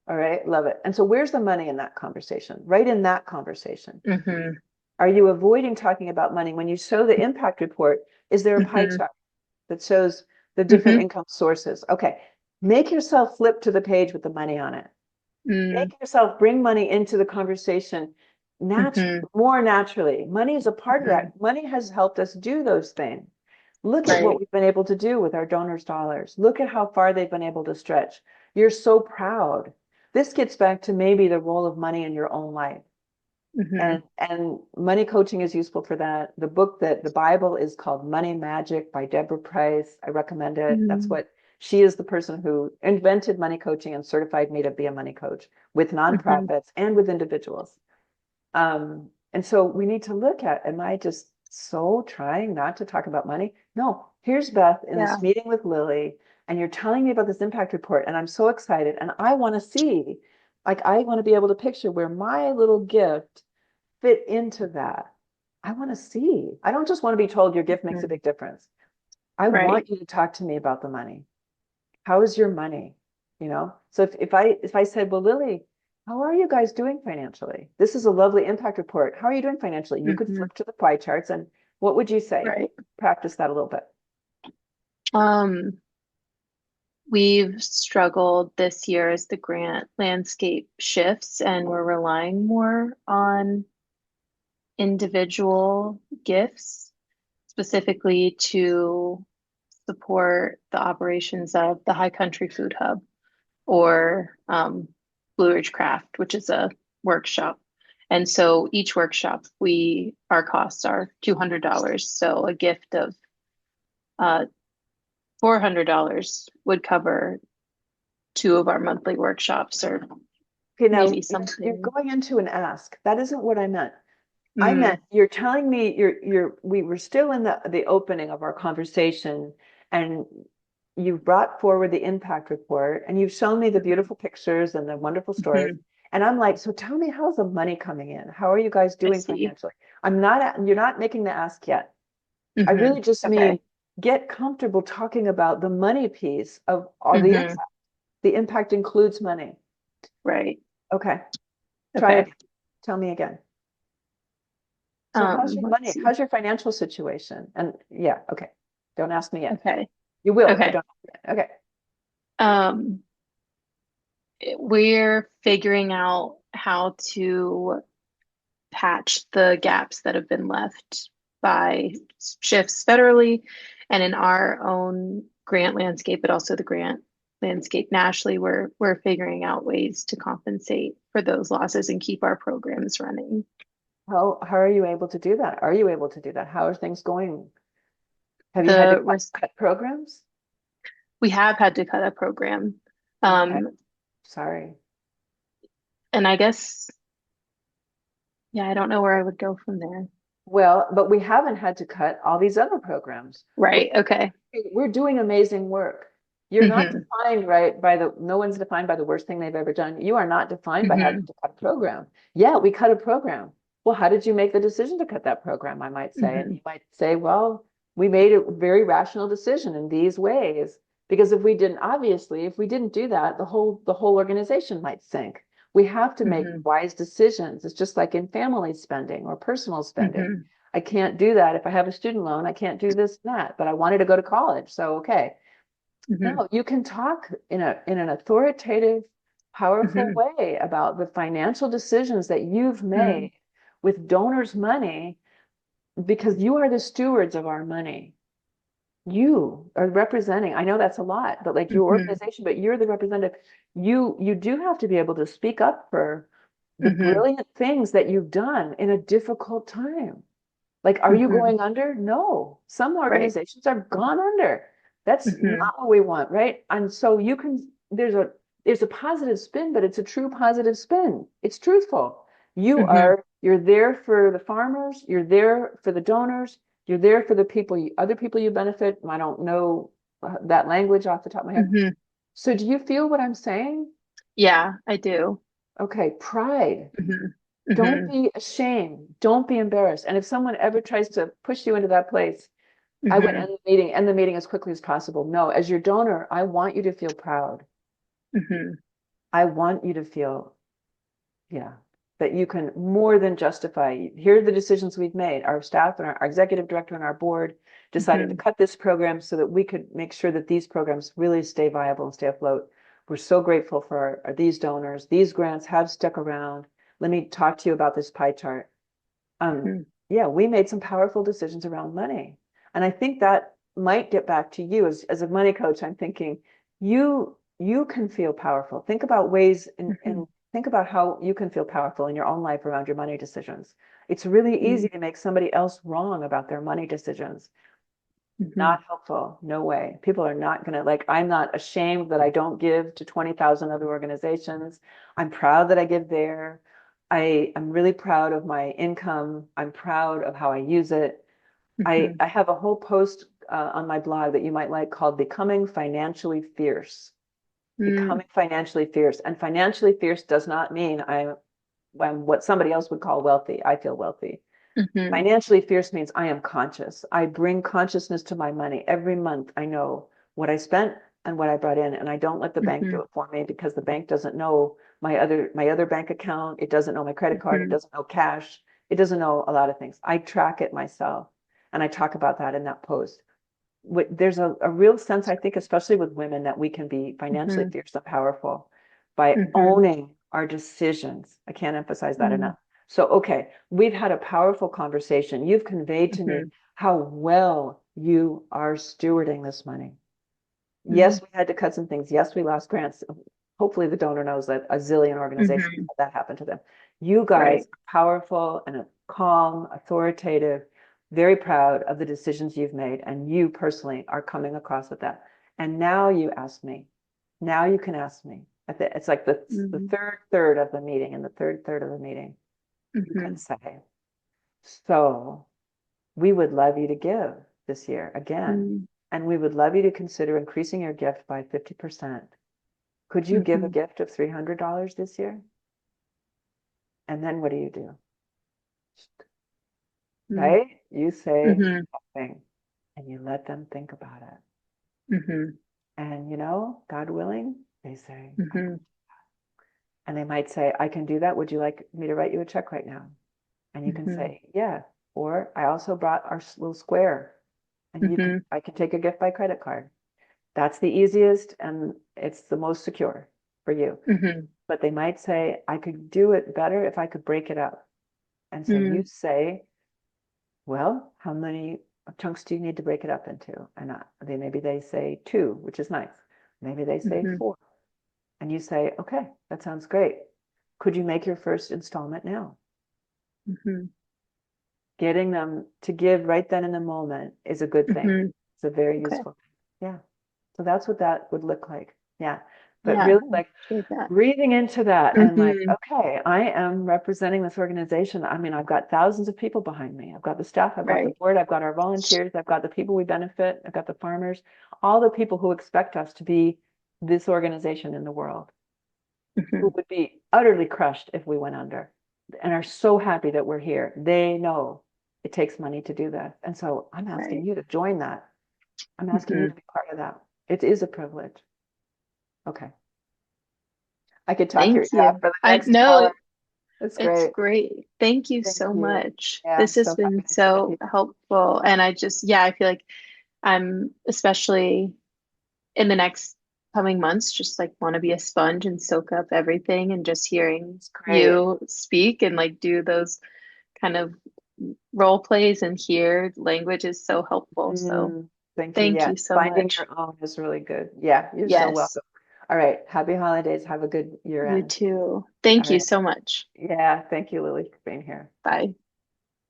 All right. Love it. And so where's the money in that conversation? Right in that conversation. Hmm. Are you avoiding talking about money? When you show the impact report, is there a pie Hmm. chart that shows the different Hmm. income sources? Okay. Make yourself flip to the page with the money on it. Mm. Make yourself bring money into the conversation Hmm. more naturally. Money is a part of Hmm. that. Money has helped us do those things. Look at what Right. we've been able to do with our donors' dollars. Look at how far they've been able to stretch. You're so proud. This gets back to maybe the role of money in your own life. Hmm. And money coaching is useful for that. The book that the Bible is called Money Magic by Deborah Price. I recommend it. That's Mm. what she is the person who invented money coaching and certified me to be a money coach with Hmm. nonprofits and with individuals. And so we need to look at, am I just so trying not to talk about money? No, here's Beth in Yeah. this meeting with Lily, and you're telling me about this impact report, and I'm so excited. And I want to see, like, I want to be able to picture where my little gift fit into that. I want to see. I don't just want to be told your gift makes a Mhm. big difference. I Right. want you to talk to me about the money. How is your money? So if I said, well, Lily, how are you guys doing financially? This is a lovely impact report. How are you doing financially? You could Hmm. flip to the pie charts and what would you say? Right. Practice that a little bit. Um, we've struggled this year as the grant landscape shifts, and we're relying more on individual gifts, specifically to support the operations of the High Country Food Hub or Blue Ridge Craft, which is a workshop. And so each workshop, our costs are $200. So a gift of uh, $400 would cover two of our monthly workshops or Okay, now maybe you're something. going into an ask. That isn't what I meant. I meant Mm, you're telling me we were still in the opening of our conversation and you've brought forward the impact report and you've shown me the mhm, beautiful pictures and the wonderful stories. mhm. And I'm like, so tell me, how's the money coming in? How are you guys I doing see. financially? You're not making the ask yet. I Hmm. really just mean Okay. get comfortable talking about the money piece of all the Hmm. impact. The impact includes money. Right. Okay, try Okay. again. Tell me again. So how's your Let's money? see. How's your financial situation? And yeah, okay. Don't ask me yet. Okay. You will, but Okay. don't ask me yet. Okay. Um, we're figuring out how to patch the gaps that have been left by shifts federally and in our own grant landscape, but also the grant landscape nationally. We're figuring out ways to compensate for those losses and keep our programs running. How are you able to do that? Are you able to do that? How are things going? Have you had to The cut, risk cut programs? We have had to cut a program. Okay. Um, Sorry. and I guess, yeah, I don't know where I would go from there. Well, but we haven't had to cut all these other programs. We're, Right. Okay. we're doing amazing work. You're not Hmm. defined no one's defined by the worst thing they've ever done. You are not defined by having Hmm. to cut a program. Yeah, we cut a program. Well, how did you make the decision to cut that program? I might say. And Hmm. you might say, well, we made a very rational decision in these ways. Because if we didn't do that, the whole organization might sink. We have to make Hmm. wise decisions. It's just like in family spending or personal spending. Hmm. I can't do that. If I have a student loan, I can't do this and that, but I wanted to go to college. So, okay. Hmm. No, you can talk in an authoritative, powerful Hmm. way about the financial decisions that you've Hmm. made with donors' money because you are the stewards of our money. You are representing, I know that's a lot, but like your Hmm. organization, but you're the representative. You do have to be able to speak up for the Hmm. brilliant things that you've done in a difficult time. Like, are you Hmm. going under? No. Some Right. organizations are gone under. That's Hmm. not what we want, right? And so there's a positive spin, but it's a true positive spin. It's truthful. Hmm. You're there for the farmers, you're there for the donors, you're there for the other people you benefit. I don't know that language off the top of my head. Hmm. So do you feel what I'm saying? Yeah, I do. Okay, pride. Hmm. Don't Hmm. be ashamed. Don't be embarrassed. And if someone ever tries to push you into that place, I would Hmm. end the meeting as quickly as possible. No, as your donor, I want you to feel proud. Hmm. I want you to feel, yeah, that you can more than justify. Here are the decisions we've made. Our staff and our executive director and our board decided to Hmm. cut this program so that we could make sure that these programs really stay viable and stay afloat. We're so grateful for these donors. These grants have stuck around. Let me talk to you about this pie chart. Um, Hmm. yeah, we made some powerful decisions around money. And I think that might get back to you as a money coach. I'm thinking you can feel powerful. Think about ways Hmm. and think about how you can feel powerful in your own life around your money decisions. It's really easy to make somebody else wrong about their money decisions. Hmm. Not helpful. No way. People are not going to like, I'm not ashamed that I don't give to 20,000 other organizations. I'm proud that I give there. I'm really proud of my income. I'm proud of how I use it. Hmm. I have a whole post on my blog that you might like called Becoming Financially Fierce. Hmm. Becoming financially fierce. And financially fierce does not mean I'm what somebody else would call wealthy. I feel wealthy. Hmm. Financially fierce means I am conscious. I bring consciousness to my money. Every month I know what I spent and what I brought in, and I don't let the bank do Hmm. it for me because the bank doesn't know my other bank account. It doesn't know my credit card. It Hmm. doesn't know cash. It doesn't know a lot of things. I track it myself, and I talk about that in that post. There's a real sense, I think, especially with women, that we can be financially Hmm. fierce and powerful by Hmm. owning our decisions. I can't emphasize that Hmm. enough. So, okay, we've had a powerful conversation. You've conveyed to me Hmm. how well you are stewarding this money. Hmm. Yes, we had to cut some things. Yes, we lost grants. Hopefully, the donor knows that a zillion organizations Hmm. had that happened to them. You guys Right. are powerful and calm, authoritative, very proud of the decisions you've made, and you personally are coming across with that. And now you ask me. Now you can ask me. It's like the Hmm. third of the meeting, and the third of the meeting, you can Hmm. say, so we would love you to give this year again, Hmm. and we would love you to consider increasing your gift by 50%. Could you give a Hmm. gift of $300 this year? And then what do? Right? You say Hmm. nothing and you let them think about it. Hmm. And God willing, they say, I can. Hmm. And they might say, I can do that. Would you like me to write you a check right now? And you can Hmm. say, yeah. Or I also brought our little square and Hmm. I can take a gift by credit card. That's the easiest and it's the most secure for you. Hmm. But they might say, I could do it better if I could break it up. And so you Hmm. say, well, how many chunks do you need to break it up into? And maybe they say two, which is nice. Maybe they say Hmm. four. And you say, okay, that sounds great. Could you make your first installment now? Hmm. Getting them to give right then in the moment is a good thing. Hmm. It's a very Okay. useful thing. Yeah. So that's what that would look like. Yeah. But Yeah, really I like appreciate that. breathing into that and like, Hmm. okay, I am representing this organization. I mean, I've got thousands of people behind me. I've got the staff, I've got the Right. board, I've got our volunteers, I've got the people we benefit, I've got the farmers, all the people who expect us to be this organization in the world, who Hmm. would be utterly crushed if we went under and are so happy that we're here. They know it takes money to do that. And so I'm asking Right. you to join that. I'm asking you Hmm. to be part of that. It is a privilege. Okay. I could talk your Thank ear off you. for the I next know hour. That's it's great. great. Thank you Thank so you. much. Yeah, I'm This has so happy been to be with so you. helpful. And yeah, I feel like I'm especially in the next coming months, just like want to be a sponge and soak up everything and just hearing It's great. you speak and like do those kind of role plays and hear language is so helpful. So Thank you. thank Yeah. you so Finding much. your own is really good. Yeah, you're so Yes. welcome. All right. Happy holidays. Have a good year You end. too. All Thank you right. so much. Yeah. Thank you, Lily, for being here. Bye.